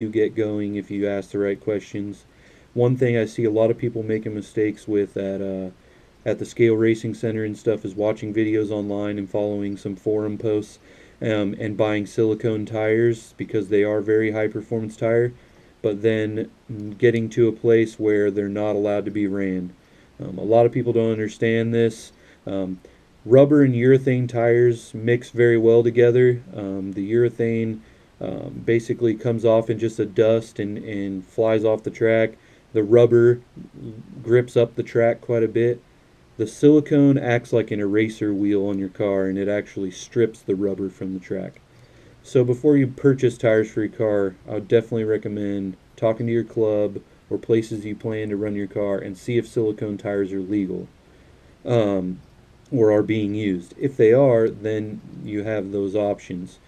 you get going if you ask the right questions. One thing I see a lot of people making mistakes with at the scale racing center and stuff is watching videos online and following some forum posts, and buying silicone tires because they are very high performance tire, but then getting to a place where they're not allowed to be ran. A lot of people don't understand this. Um, Rubber and urethane tires mix very well together. The urethane basically comes off in just a dust and flies off the track. The rubber grips up the track quite a bit. The silicone acts like an eraser wheel on your car, and it actually strips the rubber from the track. So before you purchase tires for your car, I would definitely recommend talking to your club or places you plan to run your car and see if silicone tires are legal, um, or are being used. If they are, then you have those options.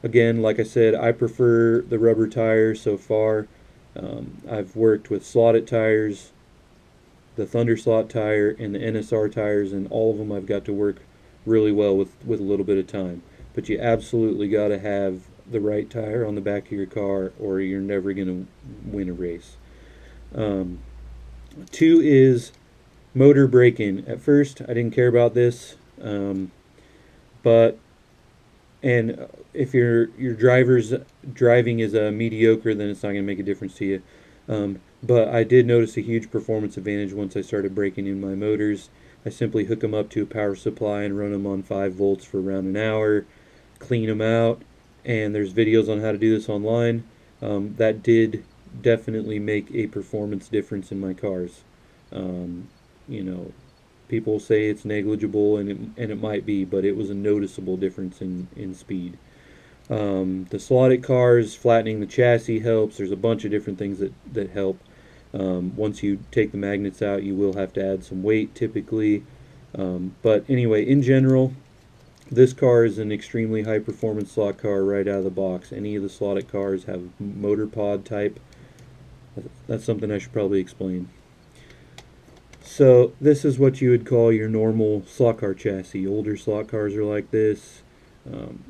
Again, like I said, I prefer the rubber tire so far. I've worked with slotted tires, the Thunder slot tire, and the NSR tires, and all of them I've got to work really well with a little bit of time. But you absolutely got to have the right tire on the back of your car, or you're never going to win a race. Um, Two is motor braking. At first, I didn't care about this, but and if your driver's driving is mediocre, then it's not going to make a difference to you. But I did notice a huge performance advantage once I started breaking in my motors. I simply hook them up to a power supply and run them on 5 volts for around an hour, clean them out, and there's videos on how to do this online. That did definitely make a performance difference in my cars. Um, you know, People say it's negligible, and it might be, but it was a noticeable difference in speed. The slotted cars, flattening the chassis helps. There's a bunch of different things that help. Once you take the magnets out, you will have to add some weight typically. But anyway, in general, this car is an extremely high performance slot car right out of the box. Any of the slotted cars have motor pod type. That's something I should probably explain. So this is what you would call your normal slot car chassis. Older slot cars are like this.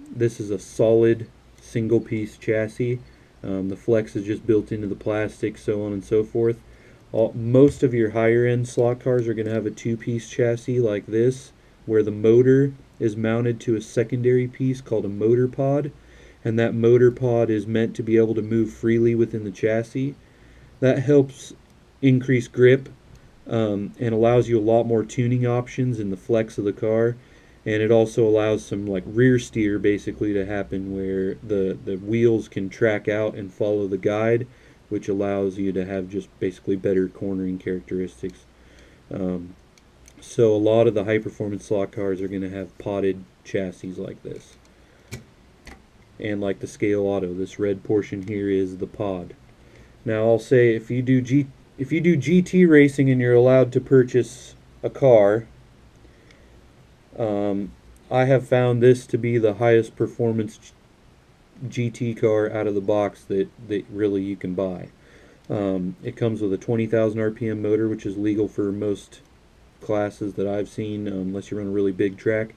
This is a solid single piece chassis. The flex is just built into the plastic, so on and so forth. Most of your higher end slot cars are going to have a two-piece chassis like this, where the motor is mounted to a secondary piece called a motor pod, and that motor pod is meant to be able to move freely within the chassis. That helps increase grip, and allows you a lot more tuning options in the flex of the car. And it also allows some like rear steer basically to happen, where the wheels can track out and follow the guide, which allows you to have just basically better cornering characteristics. Um, so a lot of the high performance slot cars are going to have potted chassis like this. And like the Scale Auto, this red portion here is the pod. Now I'll say if you do GT racing and you're allowed to purchase a car, I have found this to be the highest performance GT car out of the box that really you can buy. It comes with a 20,000 RPM motor, which is legal for most classes that I've seen, unless you run a really big track.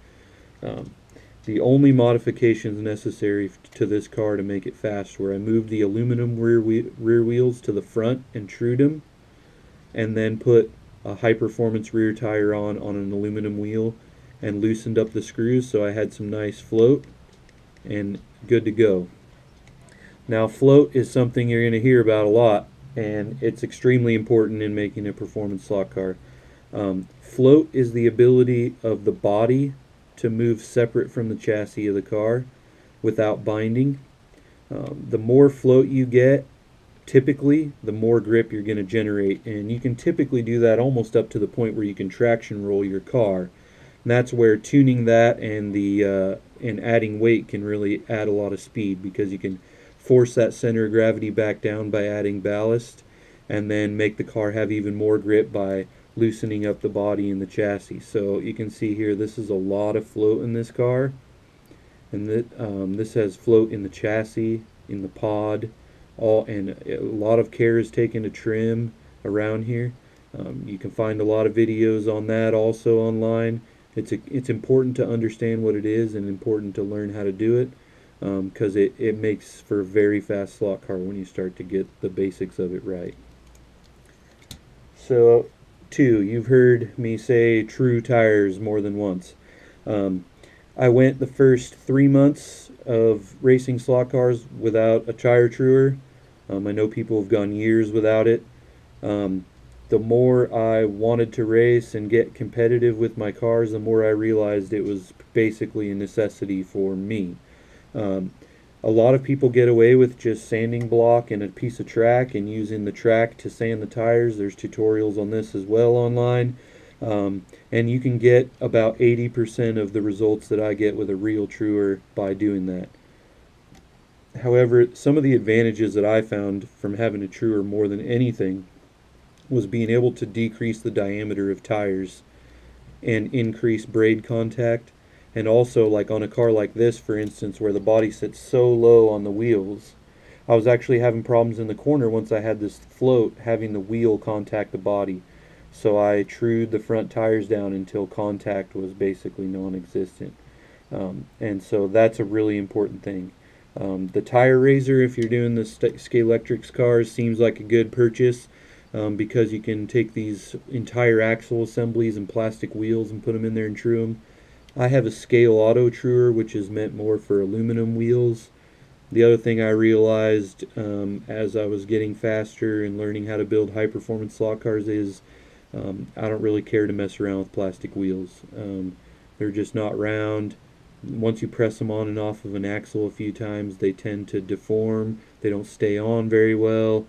The only modifications necessary to this car to make it fast were I moved the aluminum rear wheels to the front and trued them, and then put a high performance rear tire on an aluminum wheel and loosened up the screws so I had some nice float, and good to go. Now float is something you're going to hear about a lot, and it's extremely important in making a performance slot car. Float is the ability of the body to move separate from the chassis of the car without binding. The more float you get, typically, the more grip you're going to generate, and you can typically do that almost up to the point where you can traction roll your car. And that's where tuning that and adding weight can really add a lot of speed, because you can force that center of gravity back down by adding ballast, and then make the car have even more grip by loosening up the body and the chassis. So you can see here, this is a lot of float in this car, and this has float in the chassis, in the pod, and a lot of care is taken to trim around here. You can find a lot of videos on that also online. It's important to understand what it is and important to learn how to do it. because it makes for a very fast slot car when you start to get the basics of it right. So, two, you've heard me say true tires more than once. Um, I went the first 3 months of racing slot cars without a tire truer. I know people have gone years without it. Um, the more I wanted to race and get competitive with my cars, the more I realized it was basically a necessity for me. Um, a lot of people get away with just sanding block and a piece of track and using the track to sand the tires. There's tutorials on this as well online. And you can get about 80% of the results that I get with a real truer by doing that. However, some of the advantages that I found from having a truer more than anything was being able to decrease the diameter of tires and increase braid contact. And also, like on a car like this, for instance, where the body sits so low on the wheels, I was actually having problems in the corner once I had this float having the wheel contact the body. So I trued the front tires down until contact was basically non-existent. And so that's a really important thing. The tire raiser, if you're doing the Scalextrics cars, seems like a good purchase because you can take these entire axle assemblies and plastic wheels and put them in there and true them. I have a Scale Auto Truer, which is meant more for aluminum wheels. The other thing I realized as I was getting faster and learning how to build high-performance slot cars is I don't really care to mess around with plastic wheels. They're just not round. Once you press them on and off of an axle a few times, they tend to deform. They don't stay on very well.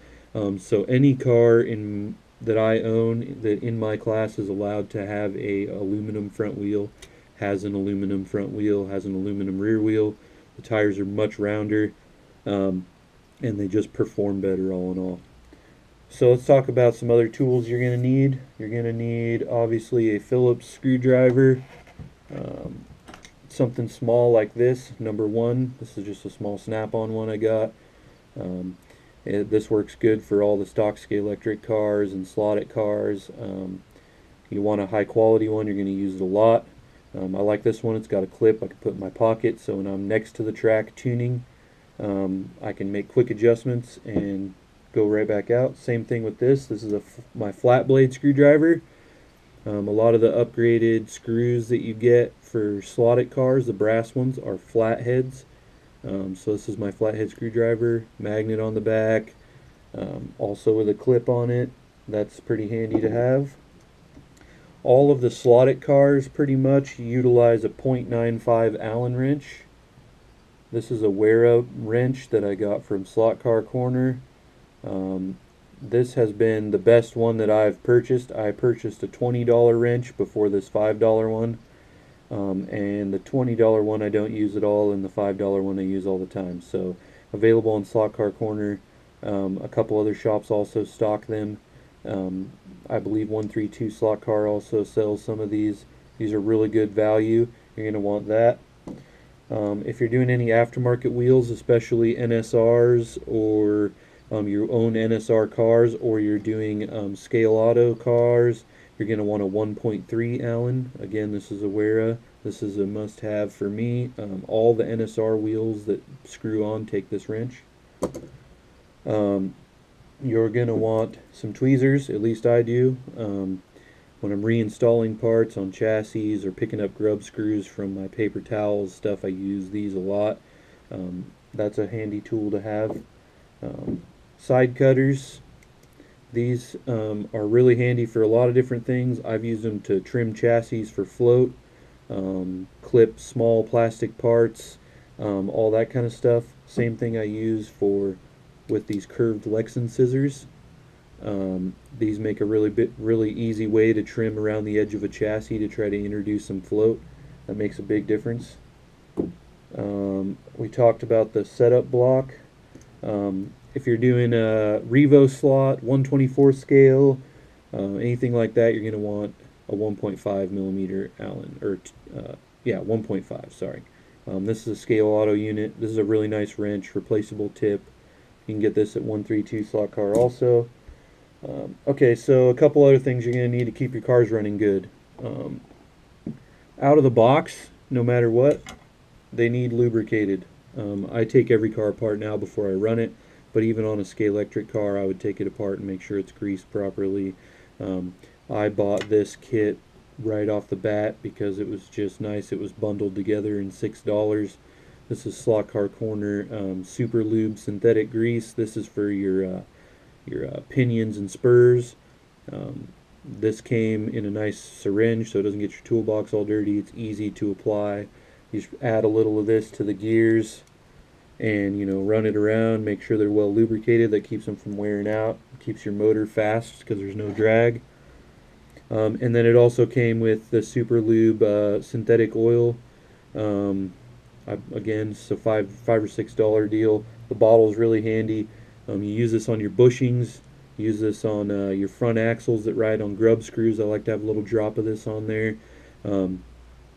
So any car that I own that in my class is allowed to have a aluminum front wheel has an aluminum front wheel, has an aluminum rear wheel. The tires are much rounder, and they just perform better all in all. So let's talk about some other tools you're going to need. You're going to need, obviously, a Phillips screwdriver, something small like this, number 1. This is just a small snap-on one I got. This works good for all the stock Scalextric cars and slot.it cars. You want a high-quality one, you're going to use it a lot. I like this one. It's got a clip I can put in my pocket, so when I'm next to the track tuning, I can make quick adjustments and go right back out. Same thing with this. This is my flat blade screwdriver. A lot of the upgraded screws that you get for slotted cars, the brass ones, are flatheads. So this is my flathead screwdriver, magnet on the back, also with a clip on it. That's pretty handy to have. All of the slotted cars pretty much utilize a .95 Allen wrench. This is a wear-out wrench that I got from Slot Car Corner. This has been the best one that I've purchased. I purchased a $20 wrench before this $5 one. And the $20 one I don't use at all, and the $5 one I use all the time. So available on Slot Car Corner. A couple other shops also stock them. I believe 132 Slot Car also sells some of these. These are really good value. You're going to want that. If you're doing any aftermarket wheels, especially NSRs or your own NSR cars, or you're doing Scale Auto cars, you're going to want a 1.3 Allen. Again, this is a Wera. This is a must-have for me. All the NSR wheels that screw on take this wrench. You're going to want some tweezers, at least I do. When I'm reinstalling parts on chassis or picking up grub screws from my paper towels stuff, I use these a lot. That's a handy tool to have. Side cutters. These are really handy for a lot of different things. I've used them to trim chassis for float, clip small plastic parts, all that kind of stuff. Same thing I use with these curved Lexan scissors. These make a really easy way to trim around the edge of a chassis to try to introduce some float. That makes a big difference. We talked about the setup block. If you're doing a Revo slot, 1/24 scale, anything like that, you're going to want a 1.5 millimeter Allen, or 1.5. Sorry. This is a Scale Auto unit. This is a really nice wrench, replaceable tip. You can get this at 132 Slot Car also. Okay, so a couple other things you're going to need to keep your cars running good. Out of the box, no matter what, they need lubricated. I take every car apart now before I run it, but even on a Scalextric car, I would take it apart and make sure it's greased properly. I bought this kit right off the bat because it was just nice. It was bundled together in $6. This is Slot Car Corner Super Lube synthetic grease. This is for your pinions and spurs. This came in a nice syringe so it doesn't get your toolbox all dirty. It's easy to apply. You just add a little of this to the gears and run it around, make sure they're well lubricated. That keeps them from wearing out, keeps your motor fast because there's no drag. And then it also came with the Super Lube synthetic oil. Again, it's a $5 or $6 deal. The bottle's really handy. You use this on your bushings, use this on your front axles that ride on grub screws. I like to have a little drop of this on there.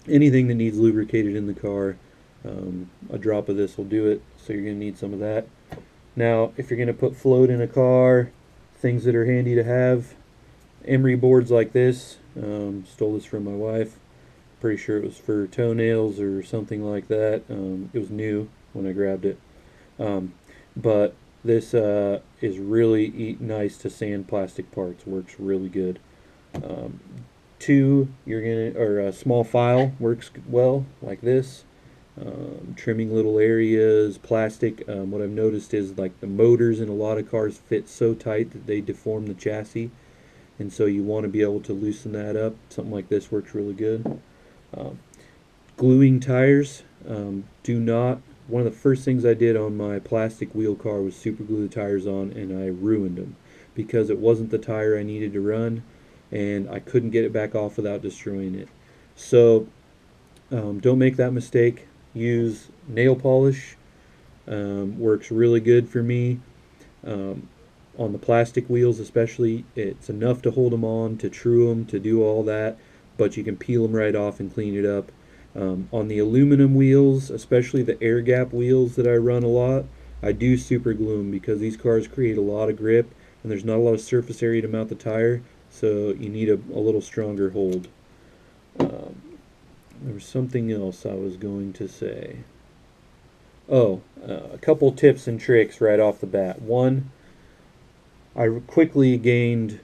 Anything that needs lubricated in the car, a drop of this will do it, so you're going to need some of that. Now, if you're going to put float in a car, things that are handy to have, Emery boards like this. Stole this from my wife. Pretty sure it was for toenails or something like that. It was new when I grabbed it. But this is really nice to sand plastic parts. Works really good. A small file works well, like this. Trimming little areas, plastic. What I've noticed is like the motors in a lot of cars fit so tight that they deform the chassis, and so you want to be able to loosen that up. Something like this works really good. Gluing tires. One of the first things I did on my plastic wheel car was super glue the tires on, and I ruined them because it wasn't the tire I needed to run, and I couldn't get it back off without destroying it. So don't make that mistake. Use nail polish. Works really good for me. On the plastic wheels especially, it's enough to hold them on, to true them, to do all that, but you can peel them right off and clean it up. On the aluminum wheels, especially the air gap wheels that I run a lot, I do super glue them because these cars create a lot of grip and there's not a lot of surface area to mount the tire, so you need a little stronger hold. There was something else I was going to say. A couple tips and tricks right off the bat. One, I quickly gained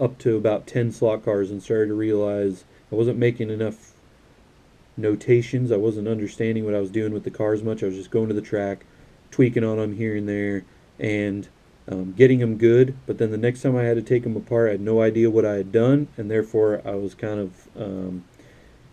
up to about 10 slot cars and started to realize I wasn't making enough notations. I wasn't understanding what I was doing with the cars much. I was just going to the track, tweaking on them here and there, and getting them good. But then the next time I had to take them apart, I had no idea what I had done, and therefore I was kind of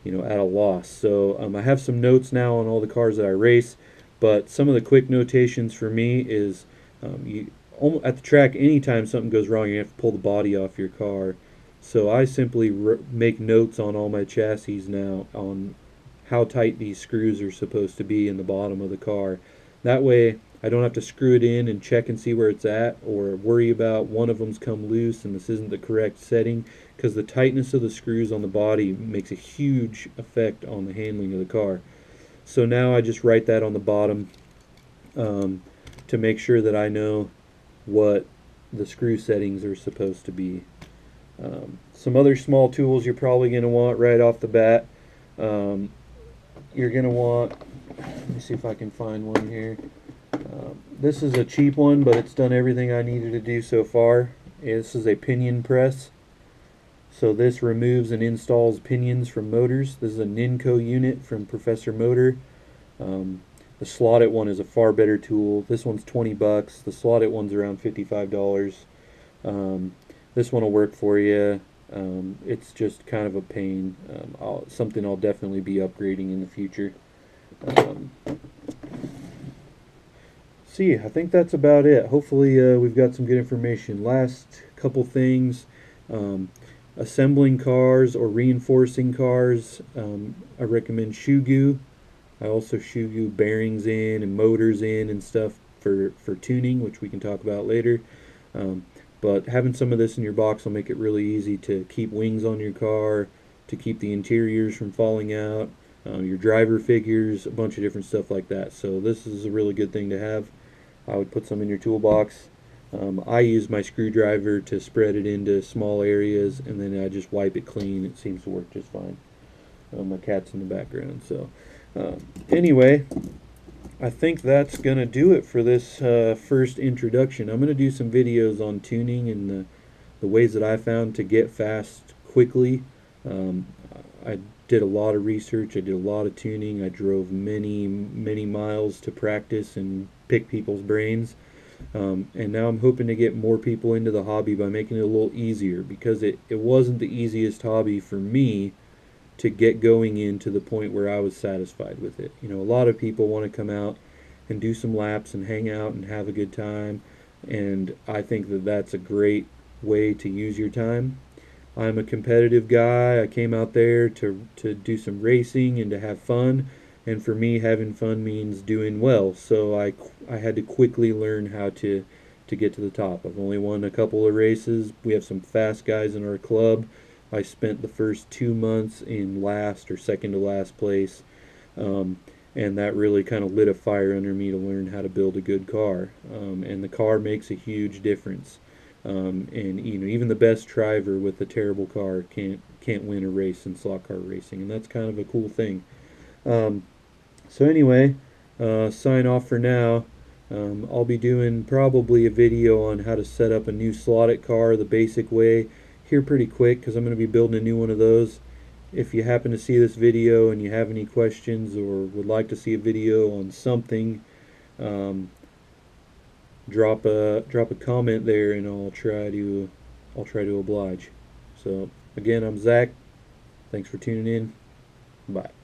at a loss. So I have some notes now on all the cars that I race, but some of the quick notations for me is at the track, anytime something goes wrong, you have to pull the body off your car. So I simply make notes on all my chassis now on how tight these screws are supposed to be in the bottom of the car. That way I don't have to screw it in and check and see where it's at, or worry about one of them's come loose and this isn't the correct setting, because the tightness of the screws on the body makes a huge effect on the handling of the car. So now I just write that on the bottom to make sure that I know what the screw settings are supposed to be. Some other small tools you're probably going to want right off the bat. You're going to want, let me see if I can find one here. This is a cheap one, but it's done everything I needed to do so far. This is a pinion press. So this removes and installs pinions from motors. This is a Ninco unit from Professor Motor. The slot.it one is a far better tool. This one's 20 bucks. The slot.it one's around $55. This one will work for you. It's just kind of a pain. Something I'll definitely be upgrading in the future. I think that's about it. Hopefully we've got some good information. Last couple things. Assembling cars or reinforcing cars, I recommend shoe goo. I also shoe goo bearings in and motors in and stuff for tuning, which we can talk about later. But having some of this in your box will make it really easy to keep wings on your car, to keep the interiors from falling out, your driver figures, a bunch of different stuff like that. So this is a really good thing to have. I would put some in your toolbox. I use my screwdriver to spread it into small areas, and then I just wipe it clean. It seems to work just fine. My cat's in the background. So anyway, I think that's gonna do it for this first introduction. I'm gonna do some videos on tuning and the ways that I found to get fast quickly. Um, I did a lot of research. I did a lot of tuning. I drove many miles to practice and pick people's brains. And now I'm hoping to get more people into the hobby by making it a little easier, because it wasn't the easiest hobby for me to get going in to the point where I was satisfied with it. You know, a lot of people want to come out and do some laps and hang out and have a good time, and I think that that's a great way to use your time. I'm a competitive guy. I came out there to do some racing and to have fun, and for me, having fun means doing well. So I had to quickly learn how to get to the top. I've only won a couple of races. We have some fast guys in our club. I spent the first 2 months in last or second to last place, um, and that really kind of lit a fire under me to learn how to build a good car. And the car makes a huge difference. And you know, even the best driver with a terrible car can't win a race in slot car racing, and that's kind of a cool thing. Um, so anyway, sign off for now. I'll be doing probably a video on how to set up a new slotted car the basic way here pretty quick, because I'm going to be building a new one of those. If you happen to see this video and you have any questions or would like to see a video on something, um, drop a comment there, and I'll try to oblige. So again, I'm Zach. Thanks for tuning in. Bye.